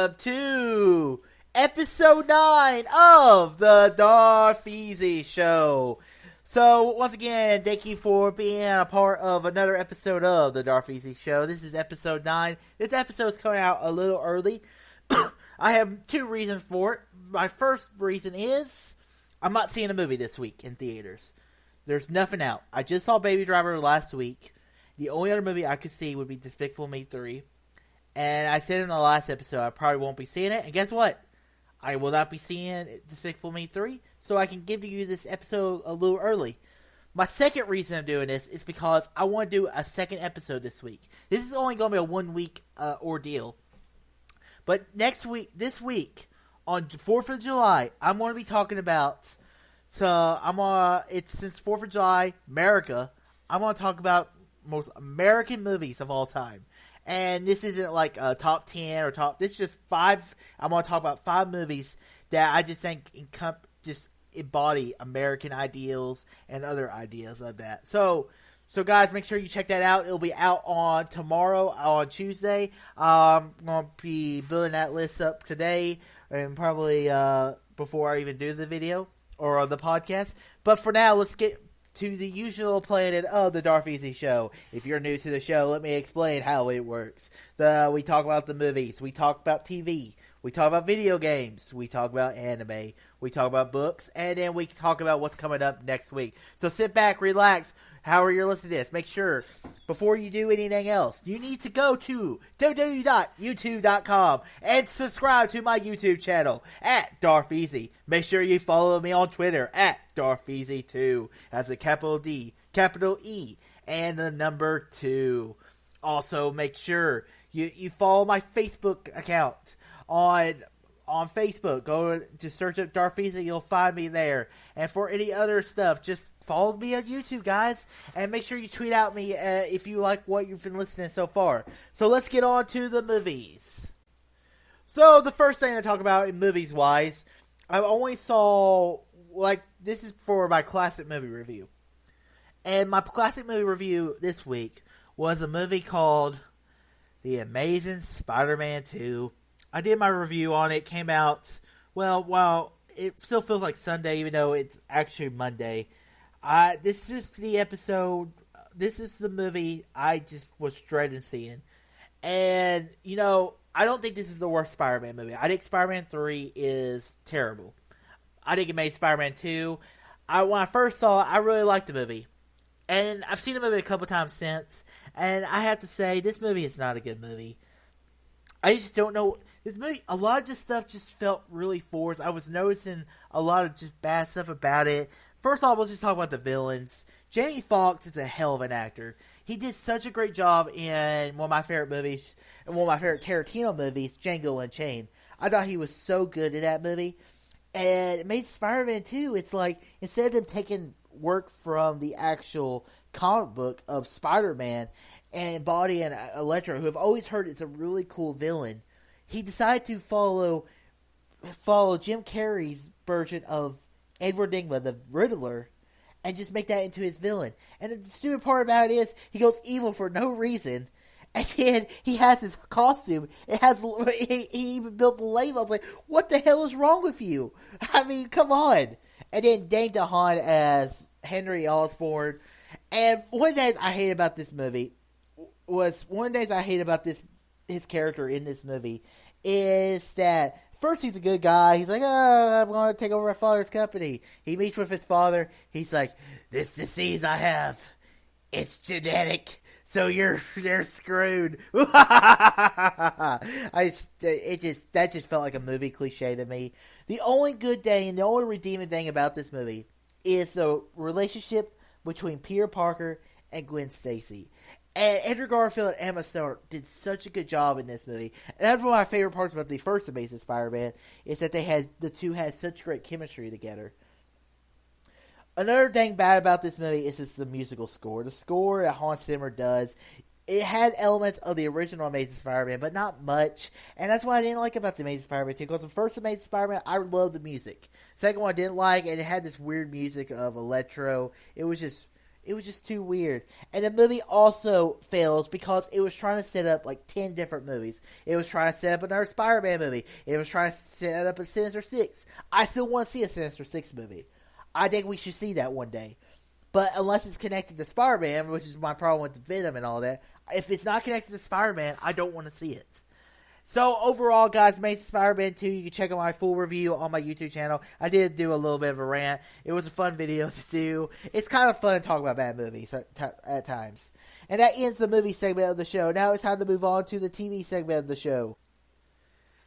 welcome to episode 9 of the Darth Show. So, once again, thank you for being a part of another episode of the Darth Show. This is episode 9. This episode is coming out a little early. I have two reasons for it. My first reason is I'm not seeing a movie this week in theaters. There's nothing out. I just saw Baby Driver last week. The only other movie I could see would be Despicable Me 3. And I said in the last episode I probably won't be seeing it. And guess what? I will not be seeing Despicable Me 3. So I can give you this episode a little early. My second reason I'm doing this is because I want to do a second episode this week. This is only going to be a 1 week ordeal. But this week, on 4th of July, I'm going to be talking about... it's since 4th of July, America. I'm going to talk about most American movies of all time. And this isn't like a top 10 or top... This is just 5... I'm going to talk about 5 movies that I just think just embody American ideals and other ideas of that. So guys, make sure you check that out. It'll be out on tomorrow, on Tuesday. I'm going to be building that list up today. And probably before I even do the video or the podcast. But for now, let's get to the usual planet of the Darth Show. If you're new to the show, let me explain how it works. We talk about the movies. We talk about TV. We talk about video games. We talk about anime. We talk about books. And then we talk about what's coming up next week. So sit back, relax. However you're listening to this, make sure, before you do anything else, you need to go to www.youtube.com and subscribe to my YouTube channel at Darth Easy. Make sure you follow me on Twitter at Darth Easy2, as a capital D, capital E, and the number 2. Also, make sure you follow my Facebook account on Facebook. Go just search up Darth Easy, you'll find me there. And for any other stuff, just follow me on YouTube, guys. And make sure you tweet out me if you like what you've been listening so far. So let's get on to the movies. So the first thing I talk about in movies-wise, I only saw, this is for my classic movie review. And my classic movie review this week was a movie called The Amazing Spider-Man2. I did my review on it. Came out, well, it still feels like Sunday, even though it's actually Monday. This is the episode, this is the movie I just was dreading seeing. And, I don't think this is the worst Spider-Man movie. I think Spider-Man 3 is terrible. I think Amazing Spider-Man 2, when I first saw it, I really liked the movie. And I've seen the movie a couple times since, and I have to say, this movie is not a good movie. I just don't know. This movie, a lot of this stuff just felt really forced. I was noticing a lot of just bad stuff about it. First off, let's just talk about the villains. Jamie Foxx is a hell of an actor. He did such a great job in one of my favorite movies, and one of my favorite Tarantino movies, Django Unchained. I thought he was so good in that movie. And it made Spider-Man 2, it's like, instead of them taking work from the actual comic book of Spider-Man and Body and Electro, who I've always heard is a really cool villain, he decided to follow Jim Carrey's version of Edward Nygma, the Riddler, and just make that into his villain. And the stupid part about it is, he goes evil for no reason, and then he has his costume. He even built the label. I was like, what the hell is wrong with you? I mean, come on. And then Dane DeHaan as Henry Osborn. And one of the things I hate about this movie his character in this movie is that first he's a good guy. He's like, I'm going to take over my father's company. He meets with his father. He's like, this disease I have, it's genetic, so they're screwed. That just felt like a movie cliche to me. The only good thing and the only redeeming thing about this movie is the relationship between Peter Parker and Gwen Stacy. And Andrew Garfield and Emma Stone did such a good job in this movie. And that's one of my favorite parts about the first Amazing Spider-Man, is that the two had such great chemistry together. Another thing bad about this movie is the musical score. The score that Hans Zimmer does, it had elements of the original Amazing Spider-Man, but not much. And that's what I didn't like about the Amazing Spider-Man 2, because the first Amazing Spider-Man, I loved the music. Second one I didn't like, and it had this weird music of electro. It was just... It was just too weird. And the movie also fails because it was trying to set up like 10 different movies. It was trying to set up another Spider-Man movie. It was trying to set up a Sinister Six. I still want to see a Sinister Six movie. I think we should see that one day. But unless it's connected to Spider-Man, which is my problem with the Venom and all that, if it's not connected to Spider-Man, I don't want to see it. So, overall, guys, Amazing Spider-Man 2, you can check out my full review on my YouTube channel. I did do a little bit of a rant. It was a fun video to do. It's kind of fun to talk about bad movies at times. And that ends the movie segment of the show. Now it's time to move on to the TV segment of the show.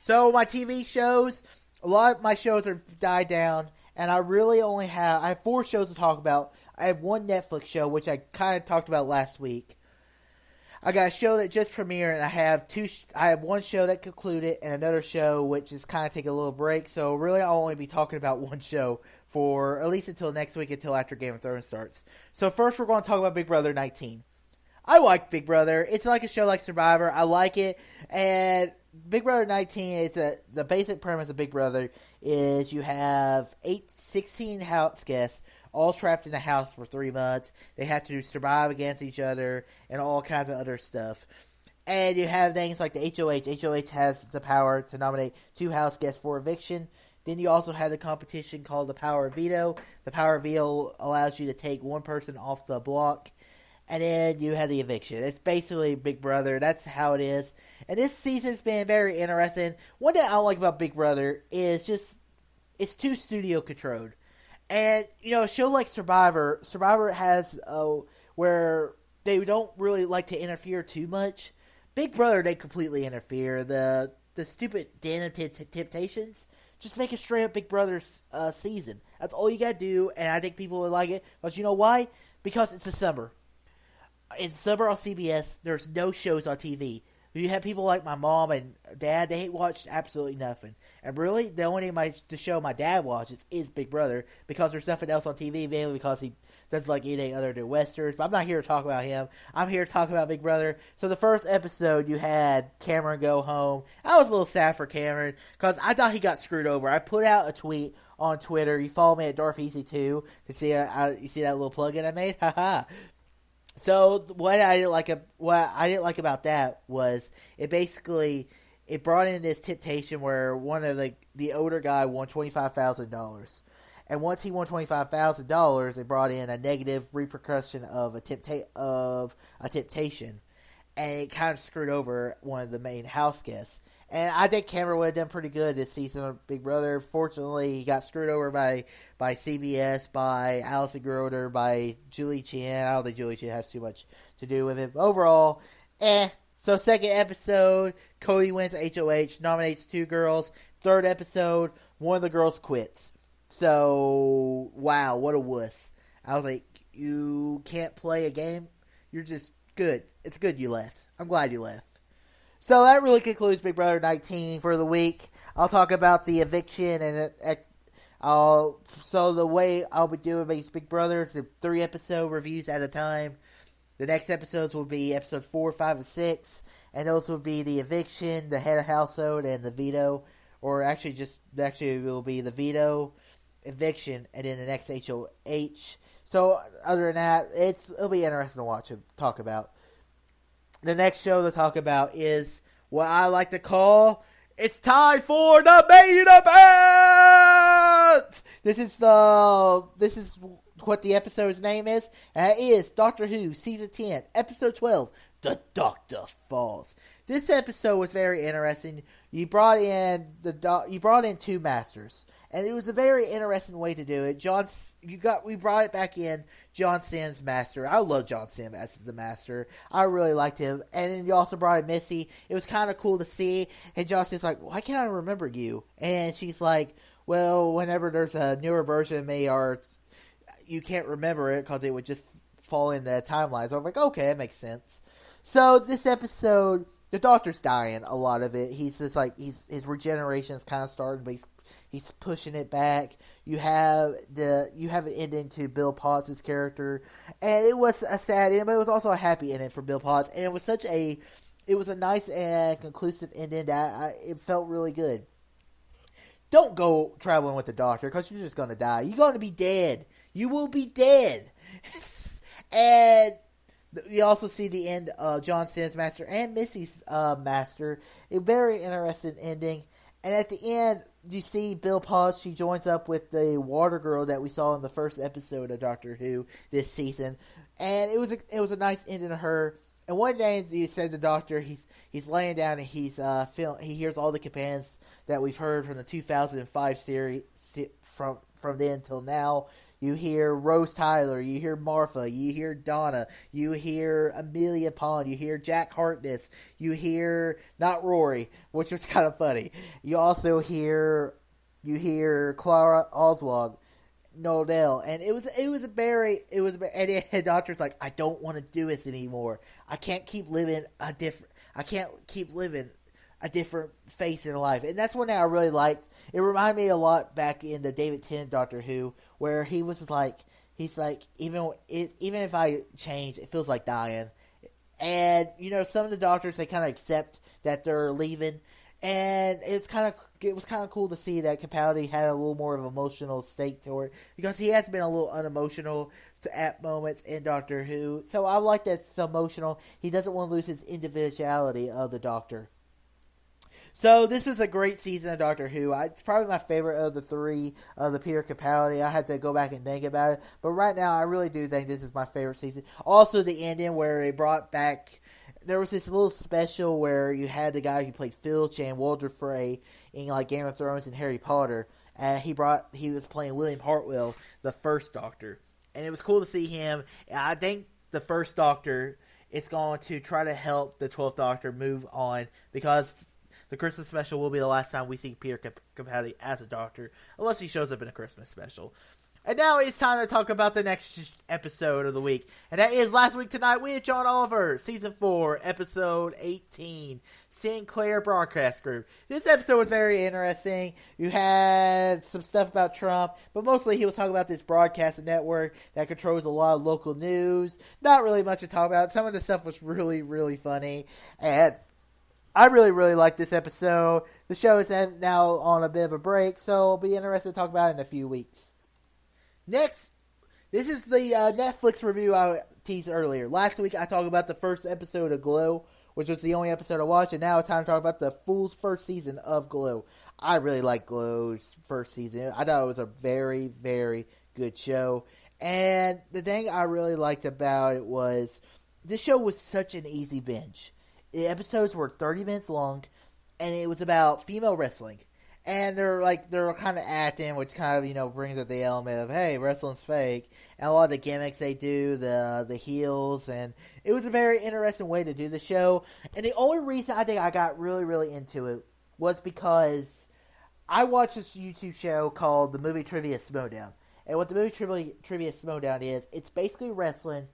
So, my TV shows, a lot of my shows are died down, and I really only I have 4 shows to talk about. I have one Netflix show, which I kind of talked about last week. I got a show that just premiered, and I have one show that concluded, and another show which is kind of taking a little break. So really, I'll only be talking about one show for at least until next week, until after Game of Thrones starts. So first, we're going to talk about Big Brother 19. I like Big Brother. It's like a show like Survivor. I like it, and Big Brother 19 is the basic premise of Big Brother is you have 16 house guests, all trapped in a house for 3 months. They have to survive against each other and all kinds of other stuff. And you have things like the HOH. HOH has the power to nominate 2 house guests for eviction. Then you also have the competition called the Power of Veto. The Power of Veto allows you to take one person off the block. And then you have the eviction. It's basically Big Brother. That's how it is. And this season's been very interesting. One thing I don't like about Big Brother is just it's too studio controlled. And, a show like Survivor has where they don't really like to interfere too much. Big Brother, they completely interfere. The stupid Den of Temptations, just make a straight up Big Brother season. That's all you gotta do, and I think people would like it. But you know why? Because it's the summer. It's summer on CBS. There's no shows on TV. You have people like my mom and dad, they watch absolutely nothing. And really, the only the show my dad watches is Big Brother, because there's nothing else on TV, mainly because he doesn't like anything other than Westerns. But I'm not here to talk about him. I'm here to talk about Big Brother. So the first episode, you had Cameron go home. I was a little sad for Cameron, because I thought he got screwed over. I put out a tweet on Twitter. You follow me at Darth2 to see you see that little plug-in I made? Haha. So what I didn't like about that was it brought in this temptation where one of the older guy won $25,000, and once he won $25,000, they brought in a negative repercussion of a temptation, and it kind of screwed over one of the main house guests. And I think Cameron would have done pretty good this season of Big Brother. Fortunately, he got screwed over by CBS, by Allison Groder, by Julie Chen. I don't think Julie Chen has too much to do with it. But overall, So second episode, Cody wins HOH, nominates 2 girls. Third episode, one of the girls quits. So, wow, what a wuss. I was like, you can't play a game? You're just good. It's good you left. I'm glad you left. So that really concludes Big Brother 19 for the week. I'll talk about the eviction and so the way I'll be doing these Big Brothers, 3 episode reviews at a time. The next episodes will be episode 4, 5, and 6, and those will be the eviction, the head of household, and the veto. Or actually it will be the veto, eviction, and then the next HOH. So other than that, it'll be interesting to watch and talk about. The next show to talk about is what I like to call, it's time for the main event! This is what the episode's name is, and it is Doctor Who Season 10, Episode 12, The Doctor Falls. This episode was very interesting. You brought in 2 masters, and it was a very interesting way to do it. We brought it back in John Simm's master. I love John Simm as the master. I really liked him. And then you also brought in Missy. It was kind of cool to see. And John Simm's like, why can't I remember you? And she's like, well, whenever there's a newer version of me, or you can't remember it because it would just fall in the timeline. So I'm like, okay, that makes sense. So this episode, the Doctor's dying a lot of it. He's just like, his regeneration is kind of starting, but he's pushing it back. You have an ending to Bill Potts' character, and it was a sad ending, but it was also a happy ending for Bill Potts, and it was a nice and conclusive ending that it felt really good. Don't go traveling with the Doctor, because you're just going to die. You're going to be dead. You will be dead. And we also see the end of John Sinn's master and Missy's master. A very interesting ending. And at the end, you see Bill Paz. She joins up with the water girl that we saw in the first episode of Doctor Who this season. And it was a nice ending to her. And one day, you said the Doctor, he's laying down and he hears all the companions that we've heard from the 2005 series from then till now. You hear Rose Tyler, you hear Martha, you hear Donna, you hear Amelia Pond, you hear Jack Harkness, you hear not Rory, which was kind of funny. You also hear Clara Oswald, Nodell, and it was and the doctor's like, I don't want to do this anymore. I can't keep living a different face in life. And that's one thing I really liked. It reminded me a lot back in the David Tennant Doctor Who, where he's like, even if I change, it feels like dying. And, some of the doctors, they kind of accept that they're leaving. And it was kind of cool to see that Capaldi had a little more of an emotional stake to it, because he has been a little unemotional at moments in Doctor Who. So I like that it's emotional. He doesn't want to lose his individuality of the Doctor. So this was a great season of Doctor Who. It's probably my favorite of the three of the Peter Capaldi. I had to go back and think about it. But right now, I really do think this is my favorite season. Also, the ending where they brought back... There was this little special where you had the guy who played Filch and Walter Frey in like Game of Thrones and Harry Potter. And he was playing William Hartwell, the first Doctor. And it was cool to see him. I think the first Doctor is going to try to help the 12th Doctor move on, because the Christmas special will be the last time we see Peter Capaldi as a Doctor, unless he shows up in a Christmas special. And now it's time to talk about the next episode of the week. And that is Last Week Tonight with John Oliver, Season 4, Episode 18, Sinclair Broadcast Group. This episode was very interesting. You had some stuff about Trump, but mostly he was talking about this broadcasting network that controls a lot of local news. Not really much to talk about. Some of the stuff was really, really funny. And I really, really like this episode. The show is now on a bit of a break, so I'll be interested to talk about it in a few weeks. Next, this is the Netflix review I teased earlier. Last week, I talked about the first episode of Glow, which was the only episode I watched, and now it's time to talk about the full first season of Glow. I really like Glow's first season. I thought it was a very, very good show. And the thing I really liked about it was this show was such an easy binge. The episodes were 30 minutes long, and it was about female wrestling. And they're kind of acting, which kind of, brings up the element of, hey, wrestling's fake. And a lot of the gimmicks they do, the heels, and it was a very interesting way to do the show. And the only reason I think I got really, really into it was because I watched this YouTube show called the Movie Trivia Smowdown. And what the Movie Trivia Smowdown is, it's basically wrestling,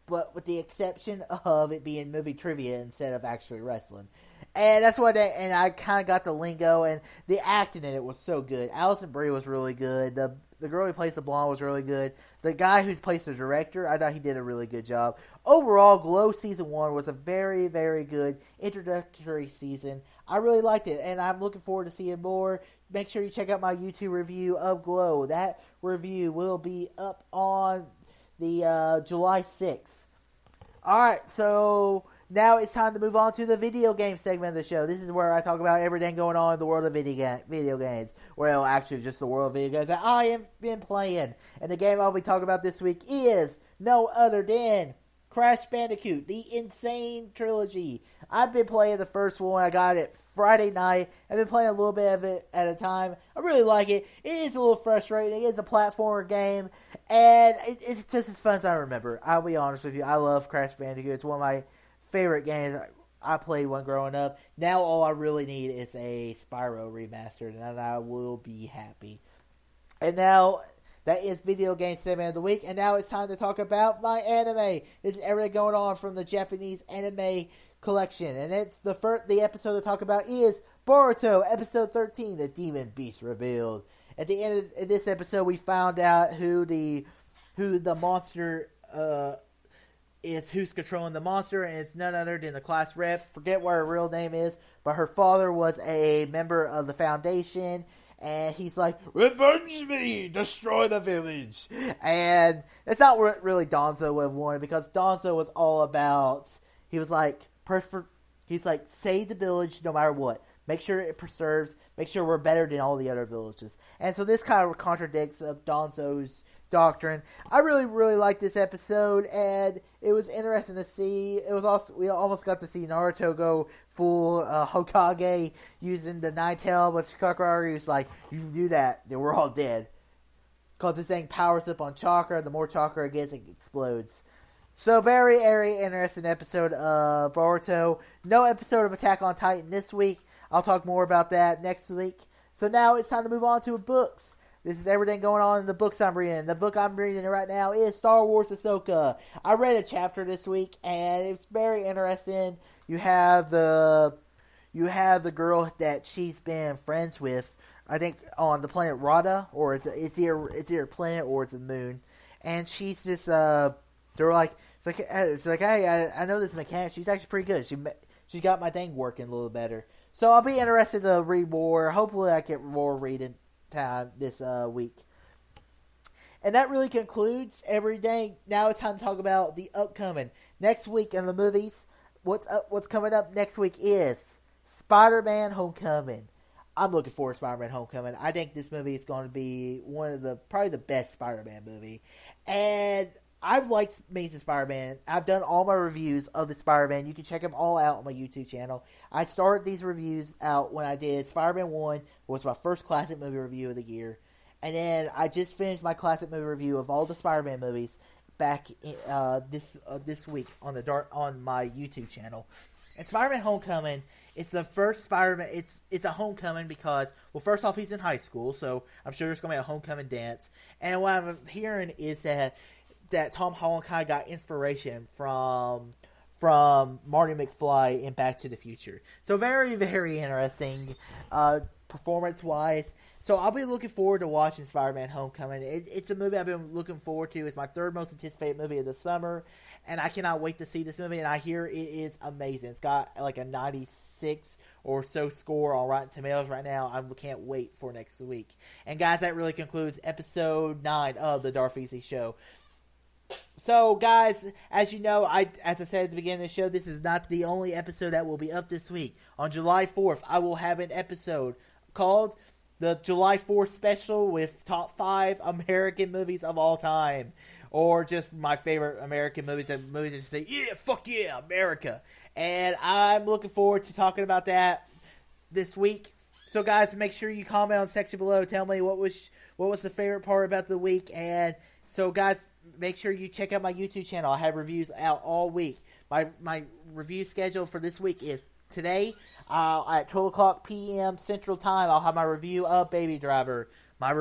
but with the exception of it being movie trivia instead of actually wrestling. And that's what and I kind of got the lingo, and the acting in it was so good. Alison Brie was really good. The girl who plays the blonde was really good. The guy who plays the director, I thought he did a really good job. Overall, Glow Season 1 was a very, very good introductory season. I really liked it, and I'm looking forward to seeing more. Make sure you check out my YouTube review of Glow. That review will be up on the July 6th. Alright, so now it's time to move on to the video game segment of the show. This is where I talk about everything going on in the world of video games. Well, actually, just the world of video games that I have been playing. And the game I'll be talking about this week is no other than Crash Bandicoot, the Insane Trilogy. I've been playing the first one. I got it Friday night. I've been playing a little bit of it at a time. I really like it. It is a little frustrating. It's a platformer game. And it's just as fun as I remember. I'll be honest with you. I love Crash Bandicoot. It's one of my favorite games I played when growing up. Now all I really need is a Spyro remastered, and I will be happy. And now that is video game segment of the week, and now it's time to talk about my anime. This is everything going on from the Japanese anime collection, and it's the episode to talk about is Boruto, episode 13, The Demon Beast Revealed. At the end of this episode, we found out who the monster is, who's controlling the monster, and it's none other than the class rep. Forget what her real name is, but her father was a member of the Foundation, and he's like, "Revenge me! Destroy the village!" And that's not what really Danzo would have wanted, because Danzo was all about, he was like, he's like, save the village no matter what. Make sure it preserves, make sure we're better than all the other villages. And so this kind of contradicts of Danzo's doctrine. I really, really liked this episode, and it was interesting to see. It was also, we almost got to see Naruto go full Hokage using the Nine Tail, but Shikakari was like, "You do that, then we're all dead." Because this thing powers up on chakra, the more chakra it gets, it explodes. So very, very interesting episode of Boruto. No episode of Attack on Titan this week. I'll talk more about that next week. So now it's time to move on to books. This is everything going on in the books I'm reading. The book I'm reading right now is Star Wars Ahsoka. I read a chapter this week, and it's very interesting. You have the girl that she's been friends with, I think, on the planet Rada, or it's either a planet or it's a moon. And she's just they're like, it's like, hey, I know this mechanic. She's actually pretty good. She got my thing working a little better. So I'll be interested to read more. Hopefully I get more reading time this week. And that really concludes everything. Now it's time to talk about the upcoming next week in the movies. What's coming up next week is Spider-Man Homecoming. I'm looking forward to Spider-Man Homecoming. I think this movie is going to be probably the best Spider-Man movie. And I've liked Amazing Spider-Man. I've done all my reviews of the Spider-Man. You can check them all out on my YouTube channel. I started these reviews out when I did Spider-Man 1, was my first classic movie review of the year. And then I just finished my classic movie review of all the Spider-Man movies back this week on my YouTube channel. And Spider-Man Homecoming, it's the first Spider-Man. It's a homecoming because, well, first off, he's in high school, so I'm sure there's going to be a homecoming dance. And what I'm hearing is that Tom Holland kind of got inspiration from Marty McFly in Back to the Future. So very, very interesting performance-wise. So I'll be looking forward to watching Spider-Man Homecoming. It's a movie I've been looking forward to. It's my third most anticipated movie of the summer, and I cannot wait to see this movie, and I hear it is amazing. It's got like a 96 or so score on Rotten Tomatoes right now. I can't wait for next week. And guys, that really concludes episode 9 of the Darth Easy Show. So, guys, as you know, as I said at the beginning of the show, this is not the only episode that will be up this week. On July 4th, I will have an episode called the July 4th Special with Top 5 American Movies of All Time. Or just my favorite American movies that just say, yeah, fuck yeah, America. And I'm looking forward to talking about that this week. So, guys, make sure you comment on the section below. Tell me what was the favorite part about the week. And so, guys, make sure you check out my YouTube channel. I have reviews out all week. My review schedule for this week is today at 12 o'clock p.m. Central Time. I'll have my review of Baby Driver. My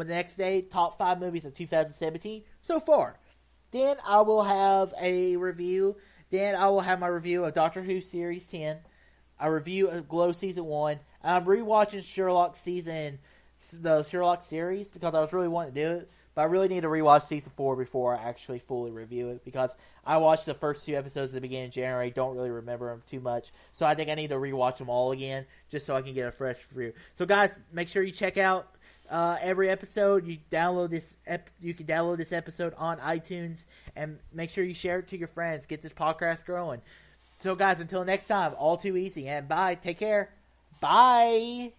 next day, top 5 movies of 2017 so far. Then I will have a review. Then I will have my review of Doctor Who Series 10. A review of Glow Season 1. I'm rewatching the Sherlock series because I was really wanting to do it. But I really need to rewatch Season 4 before I actually fully review it, because I watched the first 2 episodes at the beginning of January, don't really remember them too much. So I think I need to rewatch them all again just so I can get a fresh review. So guys, make sure you check out every episode. You can download this episode on iTunes, and make sure you share it to your friends. Get this podcast growing. So guys, until next time, all too easy, and bye. Take care. Bye.